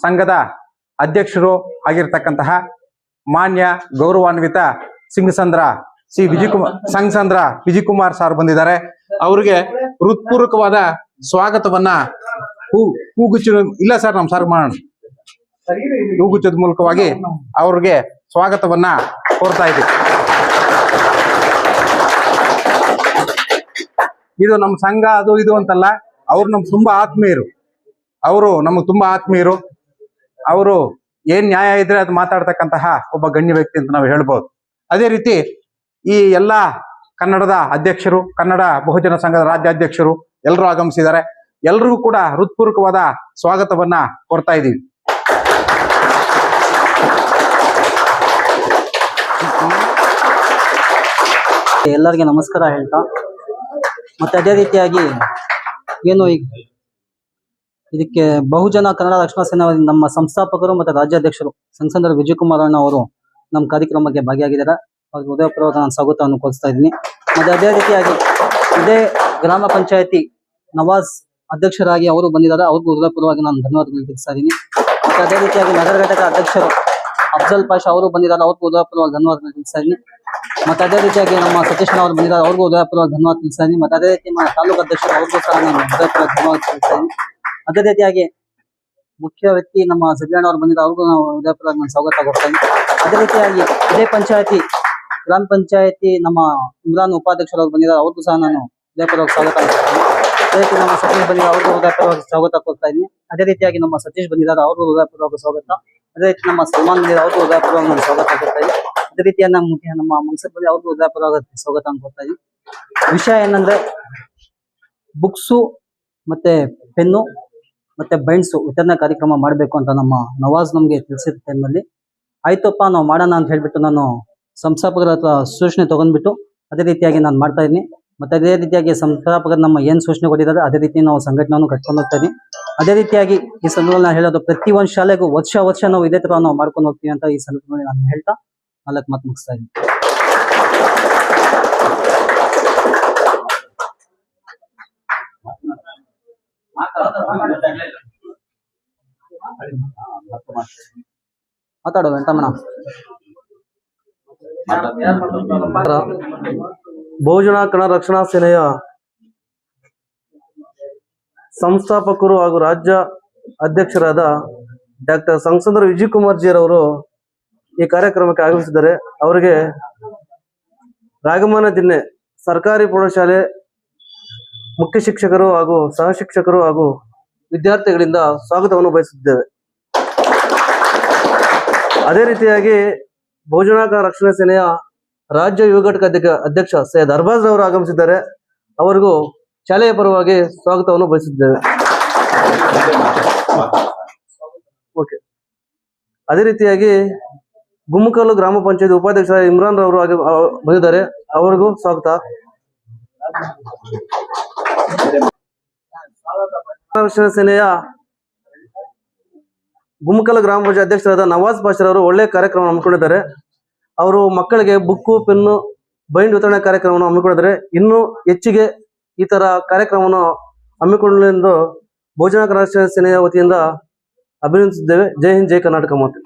ಸಂಘದ ಅಧ್ಯಕ್ಷರು ಆಗಿರ್ತಕ್ಕಂತಹ ಮಾನ್ಯ ಗೌರವಾನ್ವಿತ ಸಿಂಗಸಂದ್ರ ಸಿ ವಿಜಯಕುಮಾರ್ ಸಂಘಸಂದ್ರ ವಿಜಯಕುಮಾರ್ ಸರ್ ಬಂದಿದ್ದಾರೆ. ಅವರಿಗೆ ಹೃತ್ಪೂರ್ವಕವಾದ ಸ್ವಾಗತವನ್ನ ಹೂಗುಚ್ಚ ಇಲ್ಲ ಸರ್ ನಮ್ ಸರ್ ಮಾಡೋಣ ಹೂಗುಚ್ಚದ ಮೂಲಕವಾಗಿ ಅವ್ರಿಗೆ ಸ್ವಾಗತವನ್ನ ಕೋರ್ತಾ ಇದ್ದೀವಿ. ಇದು ನಮ್ಮ ಸಂಘ ಅದು ಇದು ಅಂತಲ್ಲ, ಅವ್ರು ನಮ್ಗೆ ತುಂಬಾ ಆತ್ಮೀಯರು. ಅವರು ನಮಗೆ ತುಂಬಾ ಆತ್ಮೀಯರು. ಅವರು ಏನ್ ನ್ಯಾಯ ಇದ್ರೆ ಅದು ಮಾತಾಡ್ತಕ್ಕಂತಹ ಒಬ್ಬ ಗಣ್ಯ ವ್ಯಕ್ತಿ ಅಂತ ನಾವು ಹೇಳ್ಬೋದು. ಅದೇ ರೀತಿ ಈ ಎಲ್ಲಾ ಕನ್ನಡದ ಅಧ್ಯಕ್ಷರು, ಕನ್ನಡ ಬಹುಜನ ಸಂಘದ ರಾಜ್ಯಾಧ್ಯಕ್ಷರು ಎಲ್ಲರೂ ಆಗಮಿಸಿದ್ದಾರೆ. ಎಲ್ರಿಗೂ ಕೂಡ ಹೃತ್ಪೂರ್ವಕವಾದ ಸ್ವಾಗತವನ್ನ ಕೋರ್ತಾ ಇದ್ದೀವಿ. ಎಲ್ಲರಿಗೆ ನಮಸ್ಕಾರ ಹೇಳ್ತಾ, ಮತ್ತೆ ಅದೇ ರೀತಿಯಾಗಿ ಏನು ಇದಕ್ಕೆ ಬಹುಜನ ಕನ್ನಡ ರಕ್ಷಣಾ ಸೇನಾ ನಮ್ಮ ಸಂಸ್ಥಾಪಕರು ಮತ್ತೆ ರಾಜ್ಯಾಧ್ಯಕ್ಷರು ಸಂಸದರ ವಿಜಯಕುಮಾರ್ ಅಣ್ಣ ಅವರು ನಮ್ಮ ಕಾರ್ಯಕ್ರಮಕ್ಕೆ ಭಾಗಿಯಾಗಿದ್ದಾರೆ. ಅವ್ರಿಗೆ ಹೃದಯಪೂರ್ವಕ ನಾನು ಸ್ವಾಗತವನ್ನು ಕೋರಿಸ್ತಾ ಇದ್ದೀನಿ. ಮತ್ತೆ ಅದೇ ರೀತಿಯಾಗಿ ಇದೇ ಗ್ರಾಮ ಪಂಚಾಯತಿ ನವಾಜ್ ಅಧ್ಯಕ್ಷರಾಗಿ ಅವರು ಬಂದಿದ್ದಾರೆ. ಅವ್ರಿಗೂ ಹೃದಯಪೂರ್ವವಾಗಿ ನಾನು ಧನ್ಯವಾದಗಳು ತಿಳಿಸ್ತಾ ಇದ್ದೀನಿ. ಮತ್ತೆ ಅದೇ ರೀತಿಯಾಗಿ ನಗರ ಘಟಕ ಅಧ್ಯಕ್ಷರು ಅಫ್ಜಲ್ ಪಾಷಾ ಅವರು ಬಂದಿದ್ದಾರೆ. ಅವ್ರಿಗೂ ಹೃದಯಪೂರ್ವವಾಗಿ ಧನ್ಯವಾದಗಳು ತಿಳಿಸ್ತಾ ಇದ್ದೀನಿ. ಮತ್ತೆ ಅದೇ ರೀತಿಯಾಗಿ ನಮ್ಮ ಸತೀಶ್ ಅವರು ಬಂದಿದ್ದಾರೆ. ಅವ್ರಿಗೂ ಹೃದಯಪೂರ್ವಕ ಧನ್ಯವಾದ ತಿಳಿಸ್ತಾ ಇದ್ದೀನಿ. ಮತ್ತೆ ಅದೇ ರೀತಿ ನಮ್ಮ ತಾಲೂಕು ಅಧ್ಯಕ್ಷರು ಅವ್ರಿಗೂ ಸಹ ನಾನು ಹೃದಯಪೂರ್ವಕ ಧನ್ಯವಾದ ತಿಳಿಸ್ತಾ ಇದ್ದೀನಿ. ಅದೇ ರೀತಿಯಾಗಿ ಮುಖ್ಯ ವ್ಯಕ್ತಿ ನಮ್ಮ ಸಜ್ಜಣ್ಣ ಅವರು ಬಂದಿದ್ದಾರೆ. ಅವ್ರಿಗೂ ನಾವು ಹೃದಯಪೂರ್ವಕ ನಾನು ಸ್ವಾಗತ ಕೊಡ್ತಾ ಇದ್ದೀನಿ. ಅದೇ ರೀತಿಯಾಗಿ ಇದೇ ಪಂಚಾಯತಿ ಗ್ರಾಮ ಪಂಚಾಯತಿ ನಮ್ಮ ಇಮ್ರಾನ್ ಉಪಾಧ್ಯಕ್ಷರು ಅವರು ಬಂದಿದ್ದಾರೆ. ಅವ್ರಿಗೂ ಸಹ ನಾನು ಹೃದಯಪೂರ್ವಕ ಸ್ವಾಗತ ಕೊಡ್ತಾ ಇದ್ದೀನಿ. ಅದೇ ರೀತಿ ನಮ್ಮ ಸತೀಶ್ ಬಂದಿದ್ದಾರೆ. ಅವ್ರಿಗೂ ಹೃದಯಪೂರ್ವಕ ಸ್ವಾಗತ ಕೊಡ್ತಾ ಇದ್ದೀನಿ. ಅದೇ ರೀತಿಯಾಗಿ ನಮ್ಮ ಸತೀಶ್ ಬಂದಿದ್ದಾರೆ. ಅವ್ರಿಗೂ ಹೃದಯಪೂರ್ವಕ ಸ್ವಾಗತ. ಅದೇ ರೀತಿ ನಮ್ಮ ಸಲ್ಮಾನ್ ಬಂದಿದ್ದಾರೆ. ಅವ್ರಿಗೂ ಹೃದಯಪೂರ್ವಕ ನಾನು ಸ್ವಾಗತ ಕೊಡ್ತಾ ಇದ್ದೀನಿ. ಅದೇ ರೀತಿಯ ನಮ್ಮ ಮನ್ಸರ್ ಬಳಿ ಅವ್ರಿಗೂ ಹೃದಯಪೂರ್ವಕ ಸ್ವಾಗತ ಕೊಡ್ತಾ ಇದ್ದೀನಿ. ವಿಷಯ ಏನಂದ್ರೆ ಬುಕ್ಸು ಮತ್ತೆ ಪೆನ್ನು ಮತ್ತೆ ಬೈಂಡ್ಸು ವಿತರಣಾ ಕಾರ್ಯಕ್ರಮ ಮಾಡಬೇಕು ಅಂತ ನಮ್ಮ ನವಾಜ್ ನಮ್ಗೆ ತಿಳಿಸಿದ ಟೈಮಲ್ಲಿ ಆಯ್ತಪ್ಪ ನಾವು ಮಾಡೋಣ ಅಂತ ಹೇಳ್ಬಿಟ್ಟು ನಾನು ಸಂಸ್ಥಾಪಕರ ಹತ್ರ ಸೂಚನೆ ತಗೊಂಡ್ಬಿಟ್ಟು ಅದೇ ರೀತಿಯಾಗಿ ನಾನು ಮಾಡ್ತಾ ಇದ್ದೀನಿ. ಮತ್ತೆ ಅದೇ ರೀತಿಯಾಗಿ ಸಂಸ್ಥಾಪಕರು ನಮ್ಮ ಏನ್ ಸೂಚನೆ ಕೊಟ್ಟಿದ್ದಾರೆ ಅದೇ ರೀತಿ ನಾವು ಸಂಘಟನೆಯನ್ನು ಕಟ್ಕೊಂಡು ಹೋಗ್ತಾ ಇದ್ದೀವಿ. ಅದೇ ರೀತಿಯಾಗಿ ಈ ಸಂದರ್ಭದಲ್ಲಿ ನಾನು ಹೇಳೋದು ಪ್ರತಿ ಒಂದು ಶಾಲೆಗೂ ವರ್ಷ ನಾವು ಇದೇ ತರ ನಾವು ಮಾಡ್ಕೊಂಡು ಹೋಗ್ತೀವಿ ಅಂತ ಈ ಸಂದರ್ಭದಲ್ಲಿ ನಾನು ಹೇಳ್ತಾ ನಾಲ್ಕು ಮಾತು ಮುಗಿಸ್ತಾ ಇದ್ದೀನಿ. ಮಾತಾಡೋ ವೆಂಕಟಮ್ಮಣ್ಣ. ಬಹುಜನ ಕನ್ನಡ ರಕ್ಷಣಾ ಸೇನೆಯ ಸಂಸ್ಥಾಪಕರು ಹಾಗೂ ರಾಜ್ಯ ಅಧ್ಯಕ್ಷರಾದ ಡಾಕ್ಟರ್ ಸಂಸದರ ವಿಜಯಕುಮಾರ್ ಜಿಯರವರು ಈ ಕಾರ್ಯಕ್ರಮಕ್ಕೆ ಆಗಮಿಸಿದ್ದಾರೆ. ಅವರಿಗೆ ರಾಗಮಾನ ದಿನ್ನೆ ಸರ್ಕಾರಿ ಪ್ರೌಢಶಾಲೆ ಮುಖ್ಯ ಶಿಕ್ಷಕರು ಹಾಗೂ ಸಹ ಶಿಕ್ಷಕರು ಹಾಗೂ ವಿದ್ಯಾರ್ಥಿಗಳಿಂದ ಸ್ವಾಗತವನ್ನು ಬಯಸುತ್ತಿದ್ದೇವೆ. ಅದೇ ರೀತಿಯಾಗಿ ಬಹುಜನ ಕನ್ನಡ ರಕ್ಷಣಾ ಸೇನೆಯ ರಾಜ್ಯ ಯುವ ಘಟಕ ಅಧ್ಯಕ್ಷ ಸೈಯದ್ ಅರ್ಬಾಜ್ ಅವರು ಆಗಮಿಸಿದ್ದಾರೆ. ಅವರಿಗೂ ಶಾಲೆಯ ಪರವಾಗಿ ಸ್ವಾಗತವನ್ನು ಬಯಸುತ್ತಿದ್ದೇವೆ. ಓಕೆ. ಅದೇ ರೀತಿಯಾಗಿ ಗುಮ್ಮಕಲ್ಲು ಗ್ರಾಮ ಪಂಚಾಯತ್ ಉಪಾಧ್ಯಕ್ಷ ಇಮ್ರಾನ್ ಅವರು ಬಂದಿದ್ದಾರೆ. ಅವರಿಗೂ ಸ್ವಾಗತ. ರಕ್ಷಣಾ ಸೇನೆಯ ಗುಮ್ಮಕಲ್ಲು ಗ್ರಾಮ ಪಂಚಾಯತ್ ಅಧ್ಯಕ್ಷರಾದ ನವಾಜ್ ಪಾಷಾ ಅವರು ಒಳ್ಳೆಯ ಕಾರ್ಯಕ್ರಮ ಹಮ್ಮಿಕೊಂಡಿದ್ದಾರೆ. ಅವರು ಮಕ್ಕಳಿಗೆ ಬುಕ್ಕು ಪೆನ್ನು ಬೈಂಡ್ ವಿತರಣೆ ಕಾರ್ಯಕ್ರಮವನ್ನು ಹಮ್ಮಿಕೊಂಡಿದ್ದಾರೆ. ಇನ್ನೂ ಹೆಚ್ಚಿಗೆ ಈ ತರ ಕಾರ್ಯಕ್ರಮವನ್ನು ಹಮ್ಮಿಕೊಳ್ಳಲೆಂದು ಬಹುಜನ ಕನ್ನಡ ರಕ್ಷಣಾ ಸೇನೆಯ ವತಿಯಿಂದ ಅಭಿನಂದಿಸಿದ್ದೇವೆ. ಜೈ ಹಿಂದ್, ಜೈ ಕರ್ನಾಟಕ ಮಾತೆ.